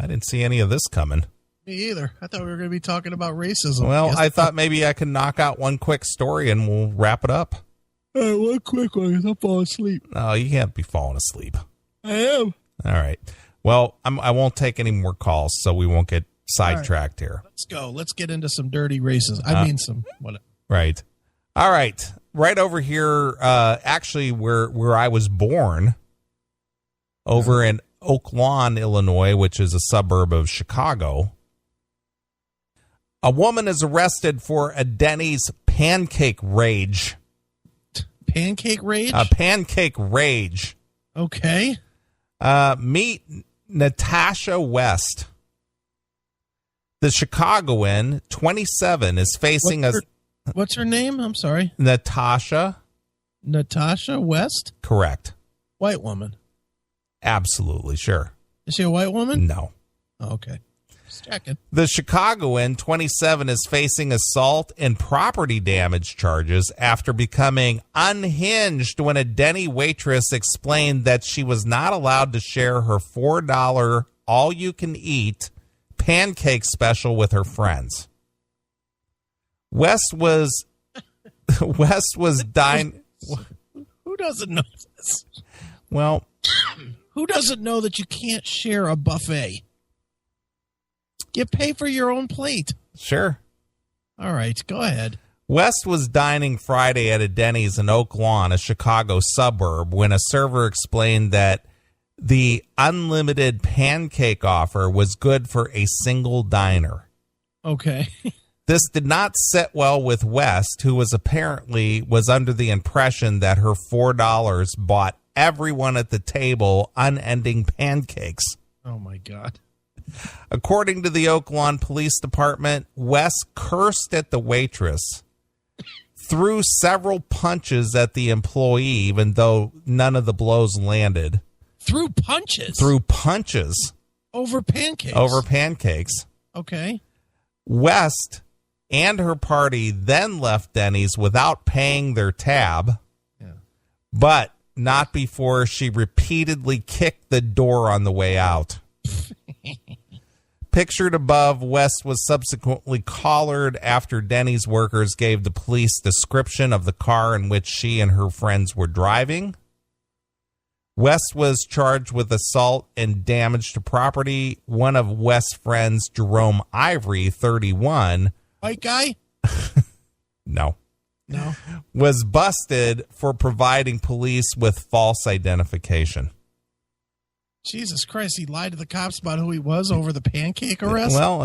I didn't see any of this coming. Me either. I thought we were going to be talking about racism. Well, I thought maybe I could knock out one quick story and we'll wrap it up. All right, one quick one because I'm falling asleep. No, you can't be falling asleep. I am. All right. Well, I won't take any more calls, so we won't get sidetracked here. Let's go. Let's get into some dirty racism. I mean, some whatever. Right. All right. Right over here, actually, where I was born, over in Oak Lawn, Illinois, which is a suburb of Chicago. A woman is arrested for a Denny's pancake rage. Pancake rage? A pancake rage. Okay. Meet Natasha West. The Chicagoan, 27, is facing What's her name? I'm sorry. Natasha. Natasha West? Correct. White woman. Absolutely, sure. Is she a white woman? No. Oh, okay. Just checking. The Chicagoan, 27, is facing assault and property damage charges after becoming unhinged when a Denny waitress explained that she was not allowed to share her $4 all-you-can-eat pancake special with her friends. West was dying. Who doesn't know this? Well, who doesn't know that you can't share a buffet? You pay for your own plate. Sure. All right, go ahead. West was dining Friday at a Denny's in Oak Lawn, a Chicago suburb, when a server explained that the unlimited pancake offer was good for a single diner. Okay. This did not sit well with West, who was under the impression that her $4 bought everyone at the table unending pancakes. Oh, my God. According to the Oak Lawn Police Department, West cursed at the waitress, threw several punches at the employee, even though none of the blows landed. Threw punches? Threw punches. Over pancakes? Over pancakes. Okay. West and her party then left Denny's without paying their tab, but not before she repeatedly kicked the door on the way out. Pictured above, West was subsequently collared after Denny's workers gave the police description of the car in which she and her friends were driving. West was charged with assault and damage to property. One of West's friends, Jerome Ivory, 31. White guy? No. No. Was busted for providing police with false identification. Jesus Christ, he lied to the cops about who he was over the pancake arrest? Well,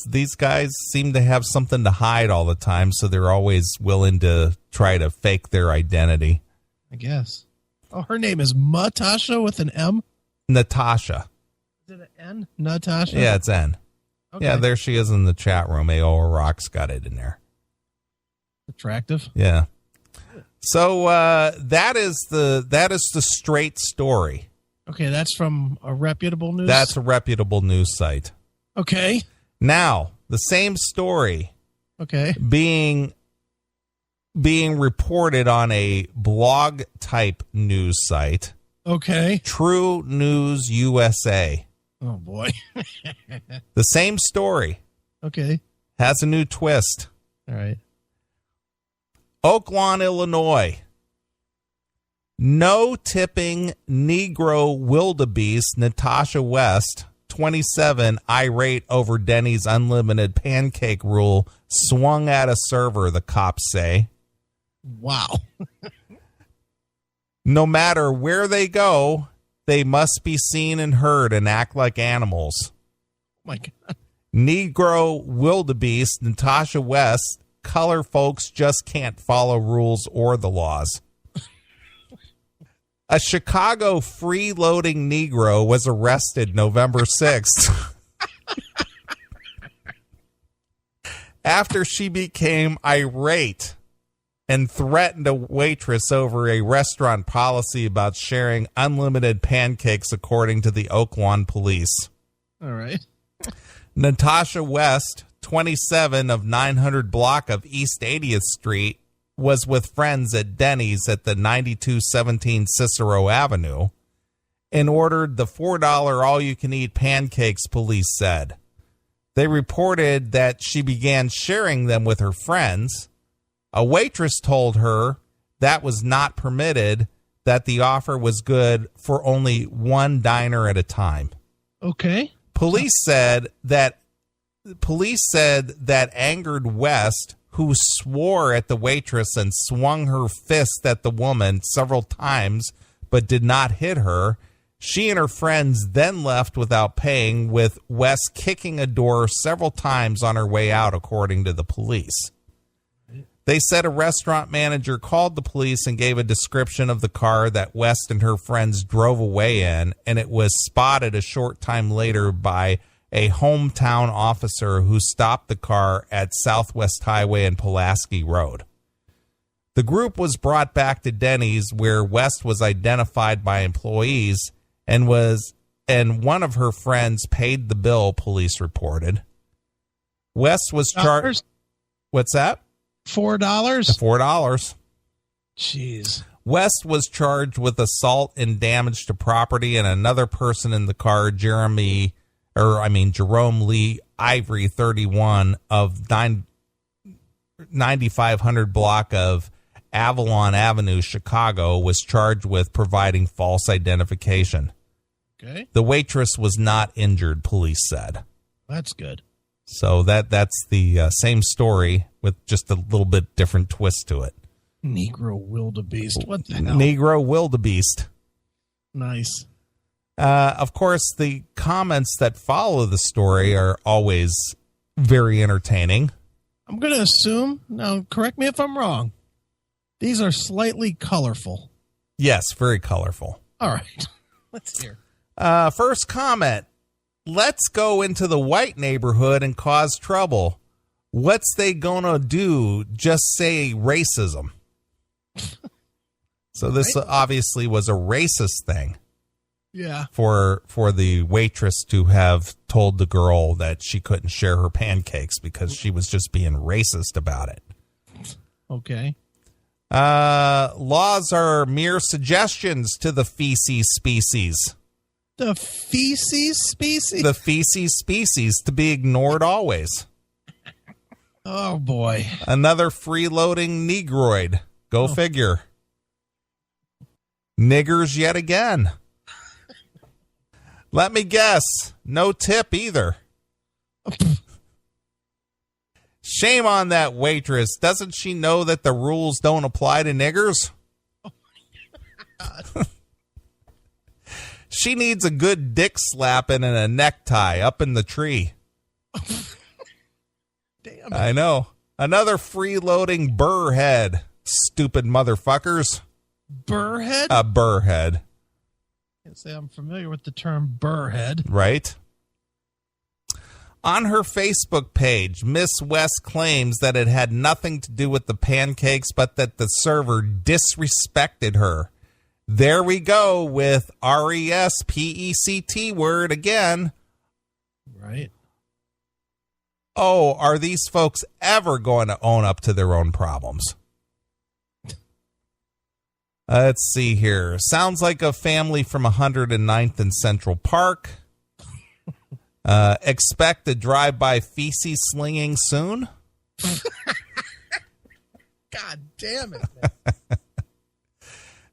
these guys seem to have something to hide all the time, so they're always willing to try to fake their identity. I guess. Oh, her name is Natasha with an M? Natasha. Is it an N? Natasha? Yeah, it's N. Okay. Yeah, there she is in the chat room. AOR Rock's got it in there. Attractive. Yeah. So that is the straight story. Okay, that's from a reputable news? That's a reputable news site. Okay. Now, the same story being reported on a blog type news site. Okay. True News USA. Oh, boy. The same story. Okay. Has a new twist. All right. Oak Lawn, Illinois. No tipping Negro wildebeest Natasha West, 27, irate over Denny's unlimited pancake rule, swung at a server, the cops say. Wow. No matter where they go, they must be seen and heard and act like animals. Oh, my God. Negro wildebeest Natasha West, color folks just can't follow rules or the laws. A Chicago freeloading Negro was arrested November 6th after she became irate and threatened a waitress over a restaurant policy about sharing unlimited pancakes, according to the Oak Lawn police. All right. Natasha West, 27, of 900 block of East 80th Street, was with friends at Denny's at the 9217 Cicero Avenue and ordered the $4 all-you-can-eat pancakes, police said. They reported that she began sharing them with her friends. A waitress told her that was not permitted, that the offer was good for only one diner at a time. Okay. Police said that angered West, who swore at the waitress and swung her fist at the woman several times but did not hit her. She and her friends then left without paying, with West kicking a door several times on her way out, according to the police. They said a restaurant manager called the police and gave a description of the car that West and her friends drove away in, and it was spotted a short time later by a hometown officer who stopped the car at Southwest Highway and Pulaski Road. The group was brought back to Denny's, where West was identified by employees and one of her friends paid the bill, police reported. West was charged. What's that? $4? $4. Jeez. West was charged with assault and damage to property, and another person in the car, Jerome Lee Ivory, 31, of 9500 block of Avalon Avenue, Chicago, was charged with providing false identification. Okay. The waitress was not injured, police said. That's good. So that's the same story with just a little bit different twist to it. Negro wildebeest. What the hell? Negro wildebeest. Nice. Of course, the comments that follow the story are always very entertaining. I'm going to assume, now correct me if I'm wrong, these are slightly colorful. Yes, very colorful. All right. Let's hear. First comment. Let's go into the white neighborhood and cause trouble. What's they gonna do? Just say racism. So this obviously was a racist thing. Yeah. For the waitress to have told the girl that she couldn't share her pancakes because she was just being racist about it. Okay. Laws are mere suggestions to the feces species. The feces species? The feces species, to be ignored always. Oh, boy. Another freeloading negroid. Go figure. Niggers yet again. Let me guess. No tip either. Shame on that waitress. Doesn't she know that the rules don't apply to niggers? Oh my God. She needs a good dick slapping and a necktie up in the tree. Damn it. I know. Another freeloading burrhead. Stupid motherfuckers. Burrhead? A burrhead. I can't say I'm familiar with the term burrhead. Right. On her Facebook page, Miss West claims that it had nothing to do with the pancakes, but that the server disrespected her. There we go with RESPECT word again. Right. Oh, are these folks ever going to own up to their own problems? Let's see here. Sounds like a family from 109th and Central Park. Expect a drive-by feces slinging soon. God damn it.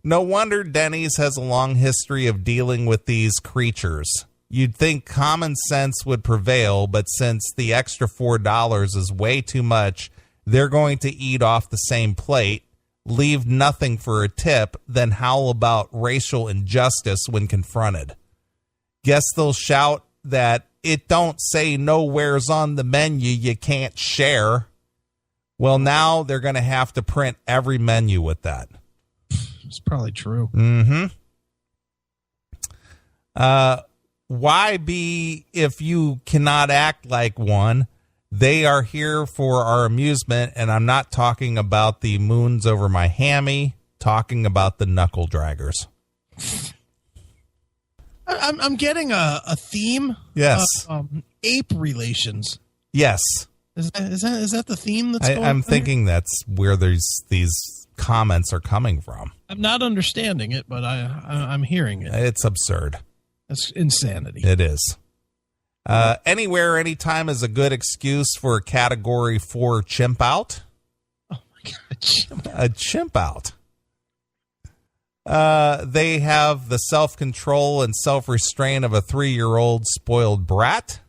No wonder Denny's has a long history of dealing with these creatures. You'd think common sense would prevail, but since the extra $4 is way too much, they're going to eat off the same plate, leave nothing for a tip, then howl about racial injustice when confronted. Guess they'll shout that it don't say nowhere's on the menu you can't share. Well, now they're going to have to print every menu with that. It's probably true. Mm-hmm. Why be if you cannot act like one? They are here for our amusement, and I'm not talking about the moons over my hammy, talking about the knuckle draggers. I'm getting a theme. Yes. Ape relations. Yes. Is that the theme that's going I'm on thinking that's where these comments are coming from. I'm not understanding it, but I'm hearing it. It's absurd. That's insanity. It is. Anywhere, anytime is a good excuse for a Category 4 chimp out. Oh, my God. A chimp out. They have the self-control and self-restraint of a 3-year-old spoiled brat.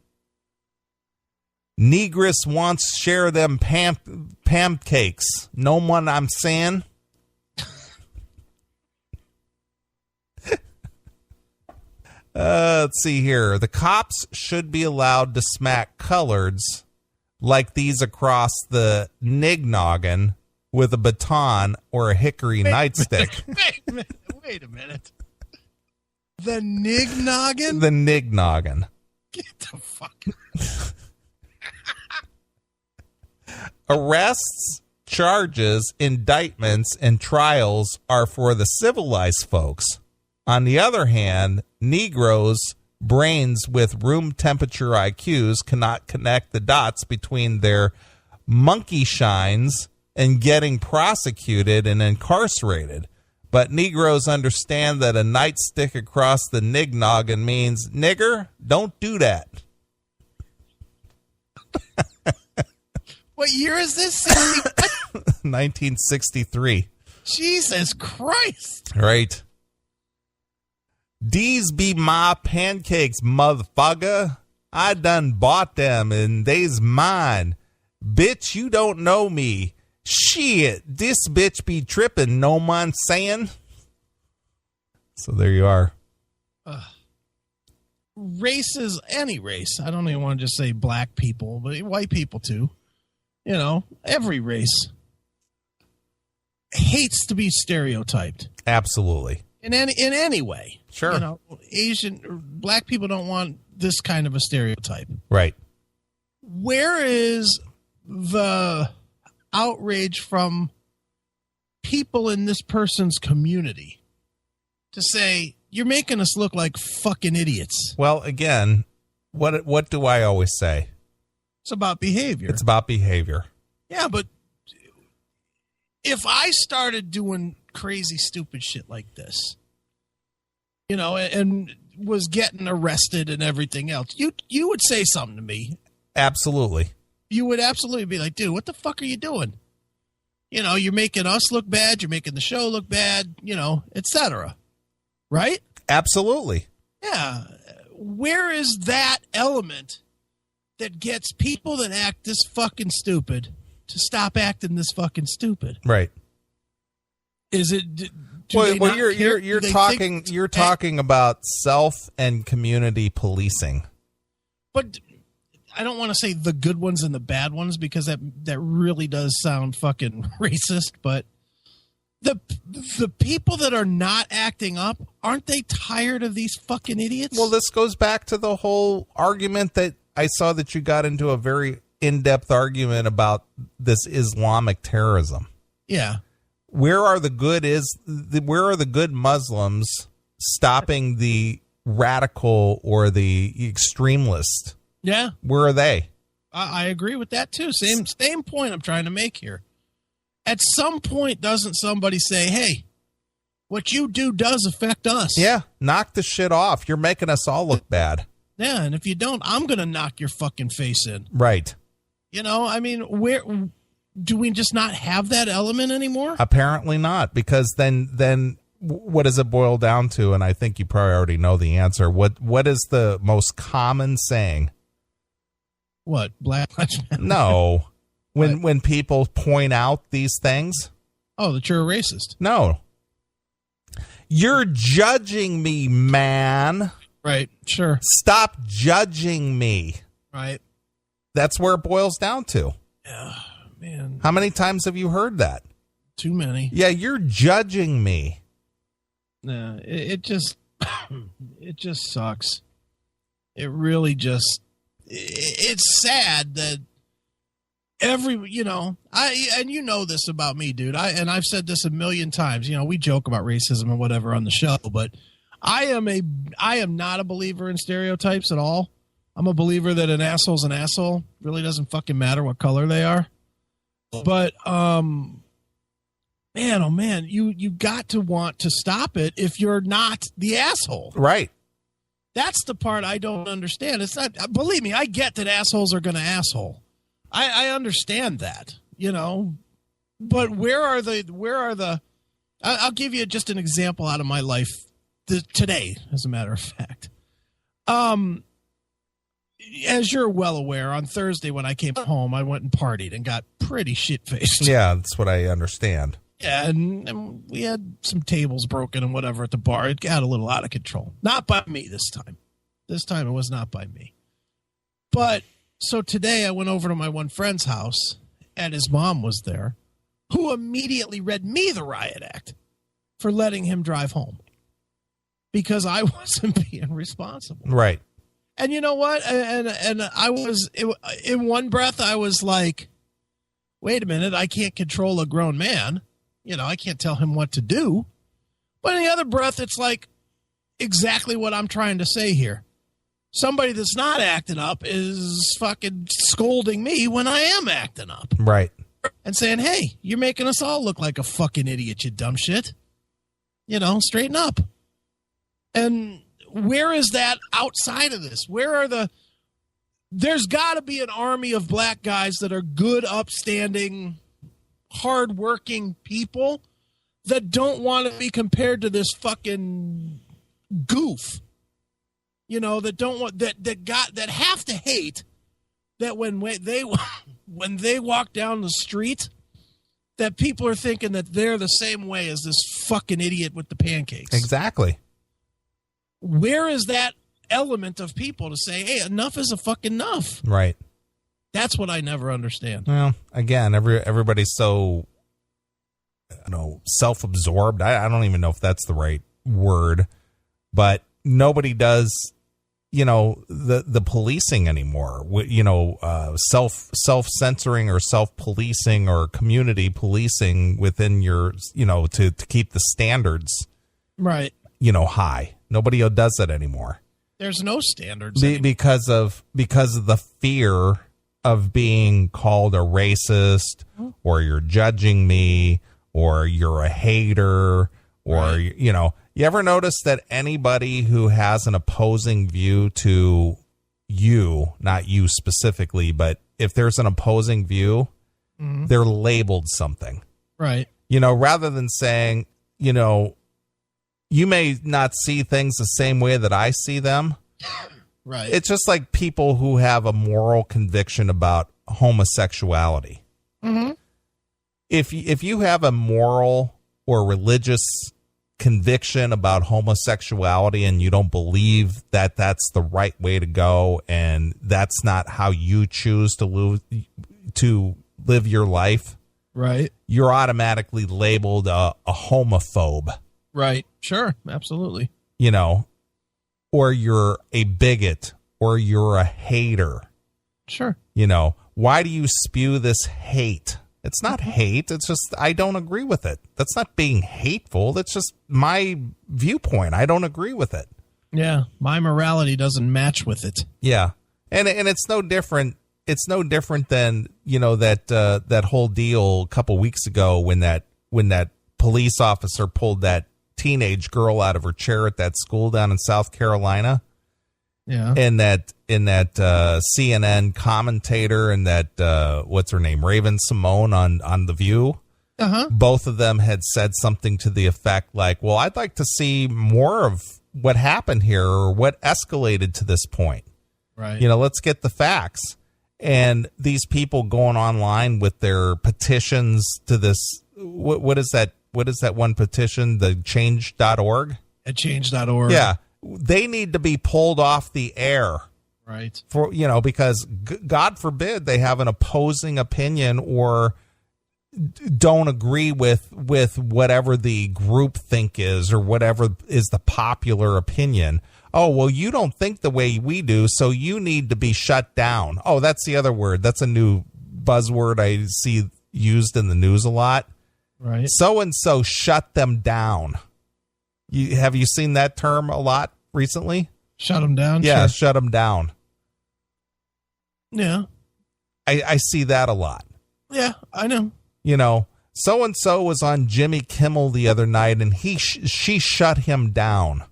Negress wants share them pancakes. No one I'm saying. Let's see here. The cops should be allowed to smack coloreds like these across the nignoggin with a baton or a hickory nightstick. Wait a minute. The nignoggin? The nignoggin. Get the fuck. Arrests, charges, indictments, and trials are for the civilized folks. On the other hand, Negroes, brains with room temperature IQs, cannot connect the dots between their monkey shines and getting prosecuted and incarcerated. But Negroes understand that a nightstick across the nignoggin means, nigger, don't do that. What year is this? 1963. Jesus Christ. Right. These be my pancakes, motherfucker. I done bought them and they's mine. Bitch, you don't know me. Shit, this bitch be tripping, no man saying. So there you are. Races, any race. I don't even want to just say black people, but white people too. You know, every race hates to be stereotyped. Absolutely. In any way. Sure. You know, black people don't want this kind of a stereotype. Right. Where is the outrage from people in this person's community to say, you're making us look like fucking idiots? Well, again, what do I always say? It's about behavior. It's about behavior. Yeah, but if I started doing crazy, stupid shit like this, you know, and was getting arrested and everything else, you would say something to me. Absolutely. You would absolutely be like, dude, what the fuck are you doing? You know, you're making us look bad. You're making the show look bad, you know, etc. Right? Absolutely. Yeah. Where is that element that gets people that act this fucking stupid to stop acting this fucking stupid? Right. Is it? Well, you're talking about self and community policing. But I don't want to say the good ones and the bad ones, because that really does sound fucking racist. But the people that are not acting up, aren't they tired of these fucking idiots? Well, this goes back to the whole argument that I saw that you got into a very in-depth argument about this Islamic terrorism. Yeah. Where are the good Muslims stopping the radical or the extremist? Yeah. Where are they? I agree with that too. Same point I'm trying to make here. At some point, doesn't somebody say, hey, what you do does affect us? Yeah. Knock the shit off. You're making us all look bad. Yeah. And if you don't, I'm going to knock your fucking face in. Right. You know, I mean, where do we just not have that element anymore? Apparently not, because then what does it boil down to? And I think you probably already know the answer. What is the most common saying? What? Black Lives Matter? No. When people point out these things? Oh, that you're a racist. No. You're judging me, man. Right. Sure. Stop judging me. Right. That's where it boils down to. Yeah, man. How many times have you heard that? Too many. Yeah, you're judging me. Yeah, it just sucks. It really just, it's sad that and you know this about me, dude. I've said this a million times. You know, we joke about racism and whatever on the show, but I am not a believer in stereotypes at all. I'm a believer that an asshole's an asshole. Really doesn't fucking matter what color they are. But man, oh man, you got to want to stop it if you're not the asshole. Right. That's the part I don't understand. It's not, believe me, I get that assholes are going to asshole. I understand that, but where are the, I'll give you just an example out of my life today, as a matter of fact. As you're well aware, on Thursday when I came home, I went and partied and got pretty shit-faced. Yeah, that's what I understand. Yeah, and we had some tables broken and whatever at the bar. It got a little out of control. Not by me this time. This time it was not by me. But so today I went over to my one friend's house, and his mom was there, who immediately read me the riot act for letting him drive home because I wasn't being responsible. Right. And you know what? And I was, in one breath, I was like, wait a minute, I can't control a grown man. I can't tell him what to do. But in the other breath, it's like exactly what I'm trying to say here. Somebody that's not acting up is fucking scolding me when I am acting up. Right. And saying, hey, you're making us all look like a fucking idiot, you dumb shit. Straighten up. And where is that outside of this? There's got to be an army of black guys that are good, upstanding, hardworking people that don't want to be compared to this fucking goof. That don't want that have to hate that when they walk down the street, that people are thinking that they're the same way as this fucking idiot with the pancakes. Exactly. Where is that element of people to say, hey, enough is a fucking enough? Right. That's what I never understand. Well, again, everybody's so, self-absorbed. I don't even know if that's the right word, but nobody does, the policing anymore. Self-censoring or self-policing or community policing within your, to keep the standards, right, high. Nobody does that anymore. There's no standards because of the fear of being called a racist, or you're judging me, or you're a hater, or right. You ever notice that anybody who has an opposing view to you, not you specifically, but if there's an opposing view, they're labeled something, right? Rather than saying, you may not see things the same way that I see them. Right. It's just like people who have a moral conviction about homosexuality. Mm-hmm. If you have a moral or religious conviction about homosexuality and you don't believe that that's the right way to go and that's not how you choose to live your life, right, you're automatically labeled a homophobe. Right. Sure. Absolutely. Or you're a bigot, or you're a hater. Sure. Why do you spew this hate? It's not hate. It's just, I don't agree with it. That's not being hateful. That's just my viewpoint. I don't agree with it. Yeah. My morality doesn't match with it. Yeah. And it's no different. It's no different than, that whole deal a couple weeks ago when that police officer pulled that teenage girl out of her chair at that school down in South Carolina. Yeah. And that CNN commentator and that what's her name, Raven Simone on The View. Uh-huh. Both of them had said something to the effect like, well, I'd like to see more of what happened here or what escalated to this point. Right. Let's get the facts. And these people going online with their petitions to this, what is that? What is that one petition? The change.org? At change.org. Yeah. They need to be pulled off the air. Right. Because God forbid they have an opposing opinion or don't agree with whatever the group think is or whatever is the popular opinion. Oh, well, you don't think the way we do, so you need to be shut down. Oh, that's the other word. That's a new buzzword I see used in the news a lot. Right. So-and-so shut them down. Have you seen that term a lot recently? Shut them down? Yeah, sure. Shut them down. Yeah. I see that a lot. Yeah, I know. so-and-so was on Jimmy Kimmel the other night and she shut him down.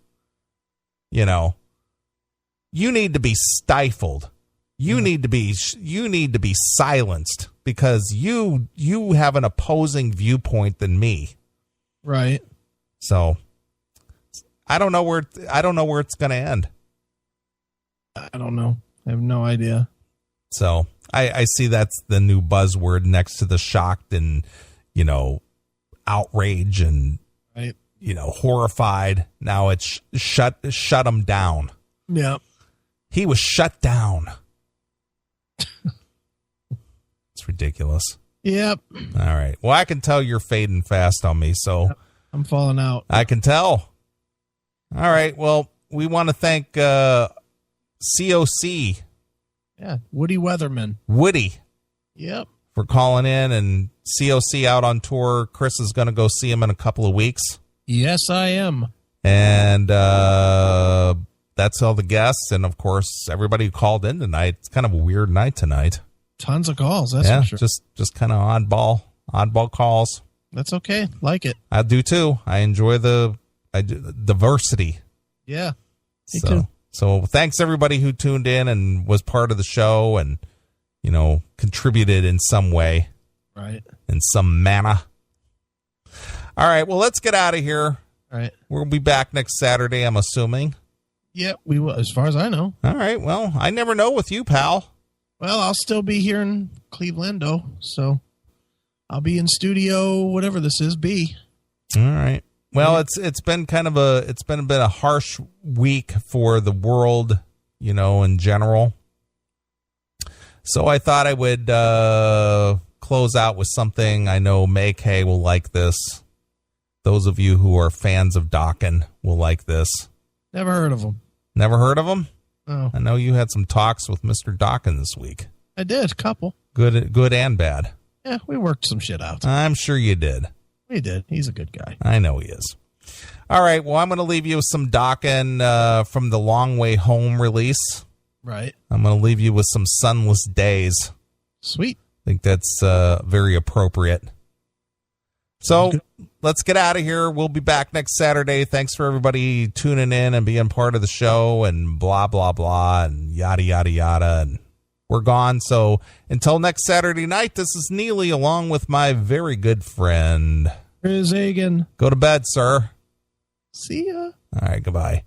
You know, you need to be stifled. You need to be silenced because you have an opposing viewpoint than me. Right. So I don't know where it's going to end. I don't know. I have no idea. So I see that's the new buzzword next to the shocked and, you know, outrage and, right, you know, horrified. Now it's shut him down. Yeah. He was shut down. It's ridiculous. Yep. All right. Well, I can tell you're fading fast on me, so I'm falling out. I can tell. All right. Well, we want to thank COC. Yeah. Woody Weatherman. Woody. Yep. For calling in, and COC out on tour. Chris is going to go see him in a couple of weeks. Yes, I am. And that's all the guests. And, of course, everybody who called in tonight. It's kind of a weird night tonight. Tons of calls, that's for sure. Just kind of oddball calls. That's okay. Like it. I do, too. I enjoy the diversity. Yeah, me too. So thanks, everybody who tuned in and was part of the show and, you know, contributed in some way. Right. In some manner. All right, well, let's get out of here. All right. We'll be back next Saturday, I'm assuming. Yeah, we will, as far as I know. All right, well, I never know with you, pal. Well, I'll still be here in Clevelando, so I'll be in studio, whatever this is, B. All right. Well, it's been a bit a harsh week for the world, you know, in general. So I thought I would close out with something. I know May Kay will like this. Those of you who are fans of Dokken will like this. Never heard of him. Never heard of him? Oh. I know you had some talks with Mr. Dokken this week. I did, a couple. Good and bad. Yeah, we worked some shit out. I'm sure you did. We did. He's a good guy. I know he is. All right, well, I'm going to leave you with some Dokken from the Long Way Home release. Right. I'm going to leave you with some Sunless Days. Sweet. I think that's very appropriate. So let's get out of here. We'll be back next Saturday. Thanks for everybody tuning in and being part of the show and blah, blah, blah, and yada, yada, yada. And we're gone. So until next Saturday night, this is Neeley along with my very good friend Chris Hagan. Go to bed, sir. See ya. All right, goodbye.